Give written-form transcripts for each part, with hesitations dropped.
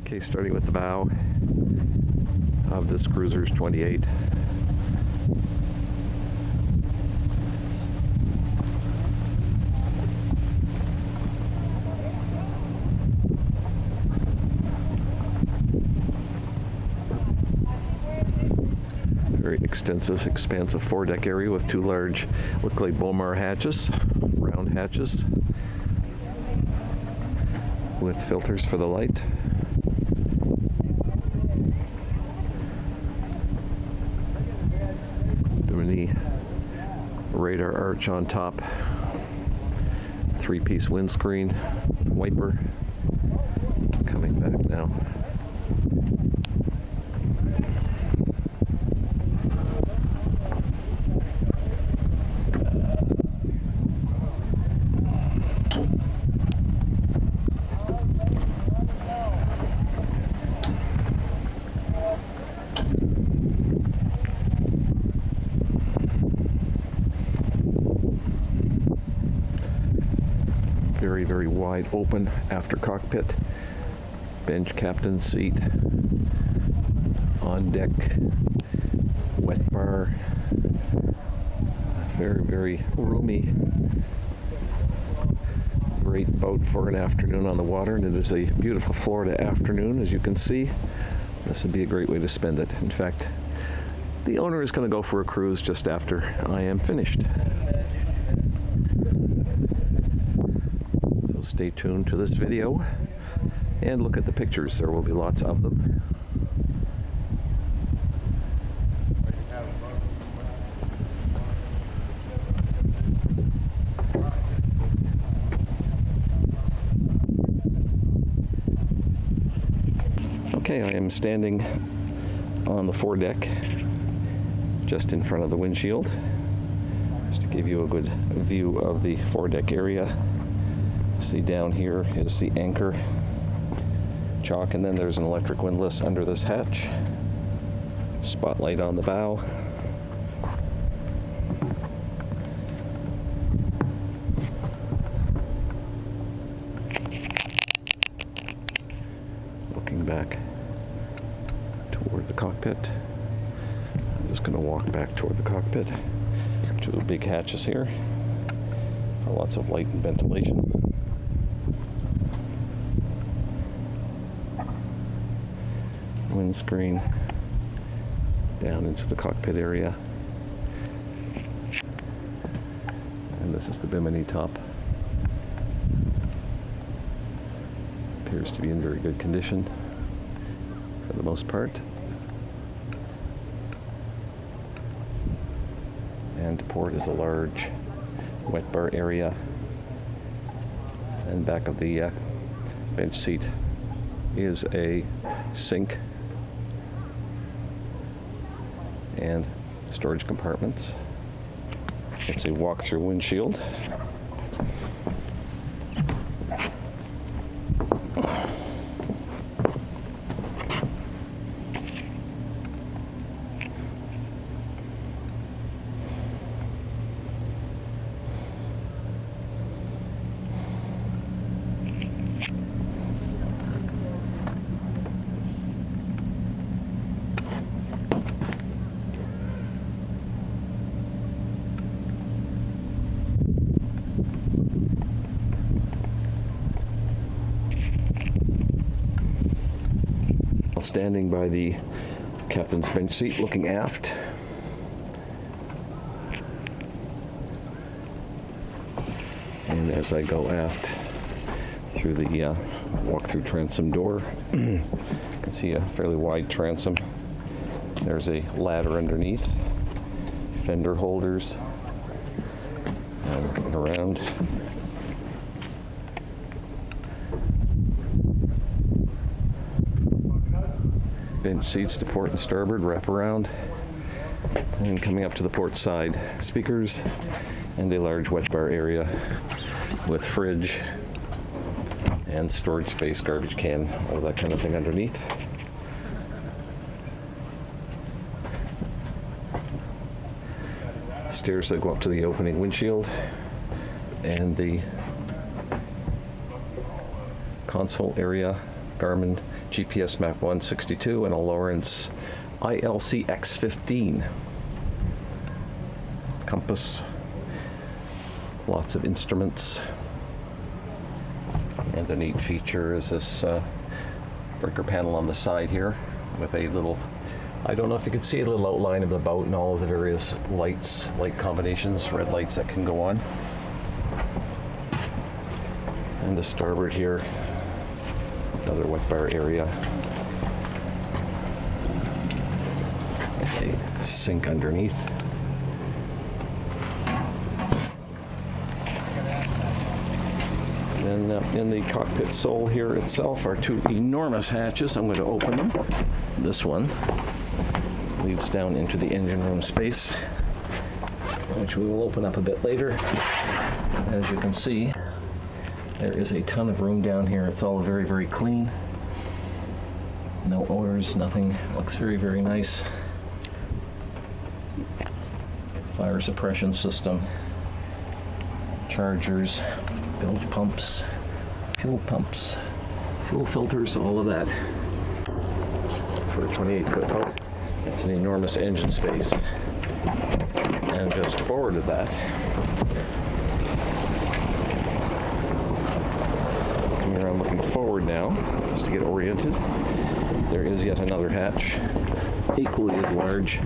Okay, starting with the bow of this Cruiser's 28. Very extensive, expansive foredeck area with two large, look like Bomar hatches, round hatches, with filters for the light. Mini radar arch on top, three-piece windscreen with wiper. Coming back now. Very, very wide open after cockpit, bench captain seat, on deck, wet bar, very, very roomy, great boat for an afternoon on the water, and it is a beautiful Florida afternoon, as you can see. This would be a great way to spend it. In fact, the owner is going to go for a cruise just after I am finished. Stay tuned to this video and look at the pictures. There will be lots of them. Okay, I am standing on the foredeck just in front of the windshield, just to give you a good view of the foredeck area. See, down here is the anchor chock, and then there's an electric windlass under this hatch. Spotlight on the bow. Looking back toward the cockpit. I'm just going to walk back toward the cockpit. Two big hatches here for lots of light and ventilation. Windscreen down into the cockpit area, and this is the bimini top. Appears to be in very good condition for the most part, and to port is a large wet bar area, and back of the bench seat is a sink and storage compartments. It's a walk-through windshield. Standing by the captain's bench seat, looking aft. And as I go aft through the walk-through transom door, you can see a fairly wide transom. There's a ladder underneath, fender holders, and around. Bench seats to port and starboard, wrap around, and coming up to the port side, speakers and a large wet bar area with fridge and storage space, garbage can, all that kind of thing underneath. Stairs that go up to the opening windshield and the console area, Garmin GPS Map 162 and a Lawrence ILC X15. Compass, lots of instruments, and a neat feature is this breaker panel on the side here with a little, I don't know if you can see a little outline of the boat and all of the various lights, light combinations, red lights that can go on. And the starboard here, another wet bar area. A sink underneath. And in the cockpit sole here itself are two enormous hatches. I'm going to open them. This one leads down into the engine room space, which we will open up a bit later. As you can see, there is a ton of room down here. It's all very, very clean. No odors, nothing. Looks very, very nice. Fire suppression system, chargers, bilge pumps, fuel filters, all of that. For a 28-foot boat, it's an enormous engine space. And just forward of that, coming around looking forward now, just to get oriented, there is yet another hatch, equally as large,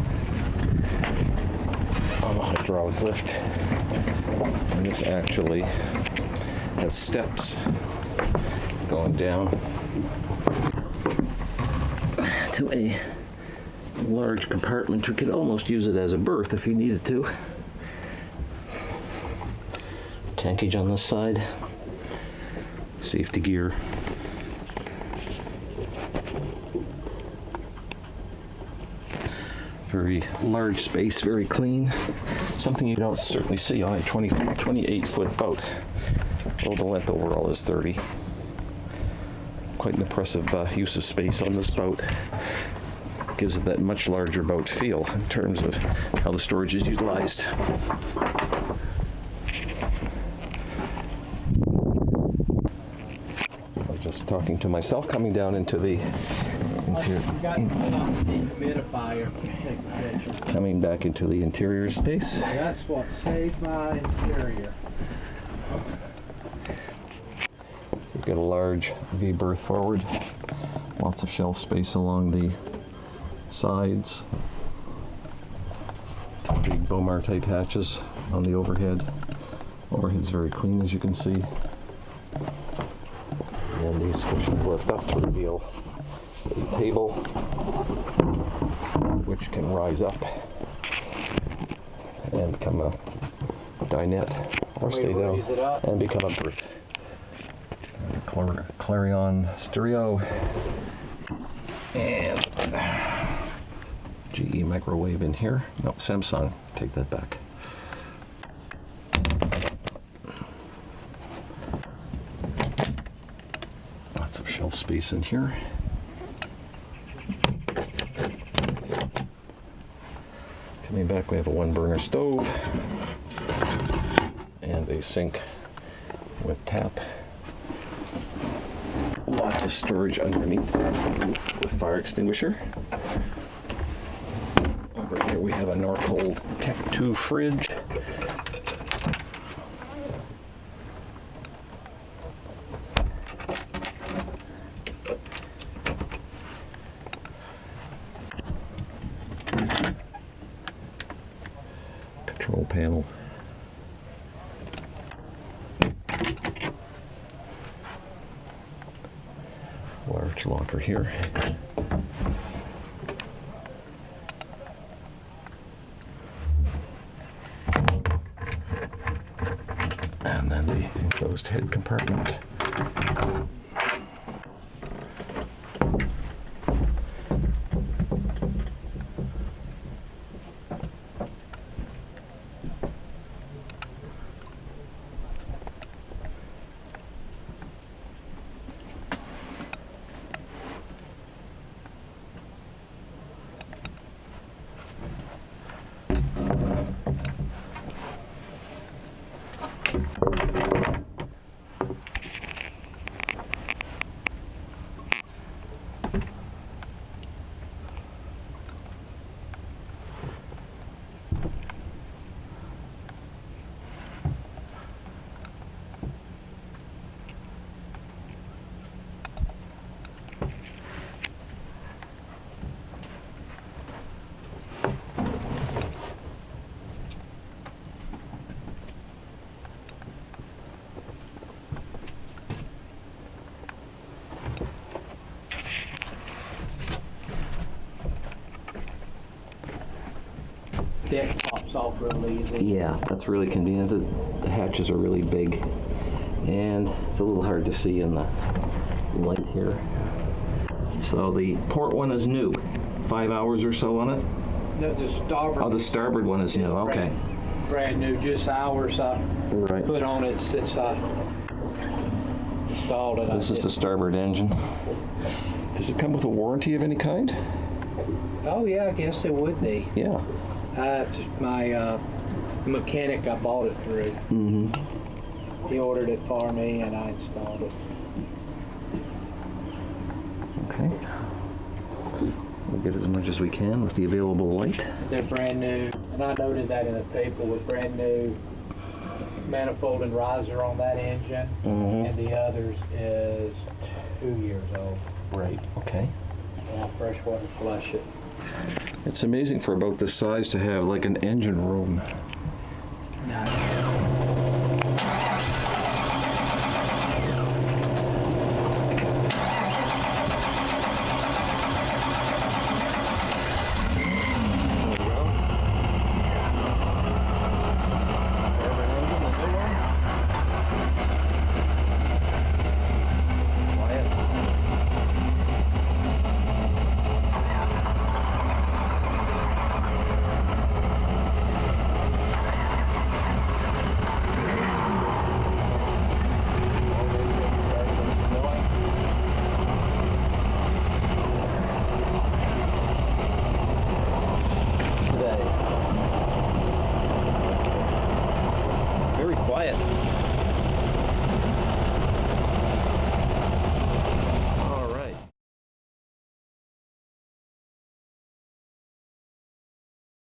on a hydraulic lift. And this actually has steps going down to a large compartment. We could almost use it as a berth if you needed to. Tankage on this side, safety gear. Very large space, very clean. Something you don't certainly see on a 28-foot boat. Well, the length overall is 30. Quite an impressive use of space on this boat. Gives it that much larger boat feel in terms of how the storage is utilized. I'm just talking to myself, coming down into the coming back into the interior space. That's what saved my interior. We've got a large V berth forward, lots of shelf space along the sides, two big Bomar type hatches on the overhead. Overhead's very clean, as you can see. And these cushions lift up to reveal a table which can rise up and become a dinette or stay down and become a berth. Clarion stereo and GE microwave in here. No, Samsung, take that back. Lots of shelf space in here. Coming back, we have a one-burner stove and a sink with tap. Lots of storage underneath with fire extinguisher. Over here we have a Norcold Tech 2 fridge. Control panel. Large locker here. And then the enclosed head compartment. pops off real easy. Yeah, that's really convenient. The hatches are really big, and it's a little hard to see in the light here. So the port one is new, 5 hours or so on it? No, the starboard. Oh, the starboard one is new, okay. Brand new, just hours I Right. put on it since I installed it. This is the starboard engine. Does it come with a warranty of any kind? Oh yeah, I guess it would be. Yeah. My mechanic I bought it through. Mm-hmm. He ordered it for me and I installed it. Okay. We'll get as much as we can with the available light. They're brand new, and I noted that in the paper with brand new manifold and riser on that engine, and the others is 2 years old. Right. Okay. And I'll freshwater flush it. It's amazing for about this size to have like an engine room. Not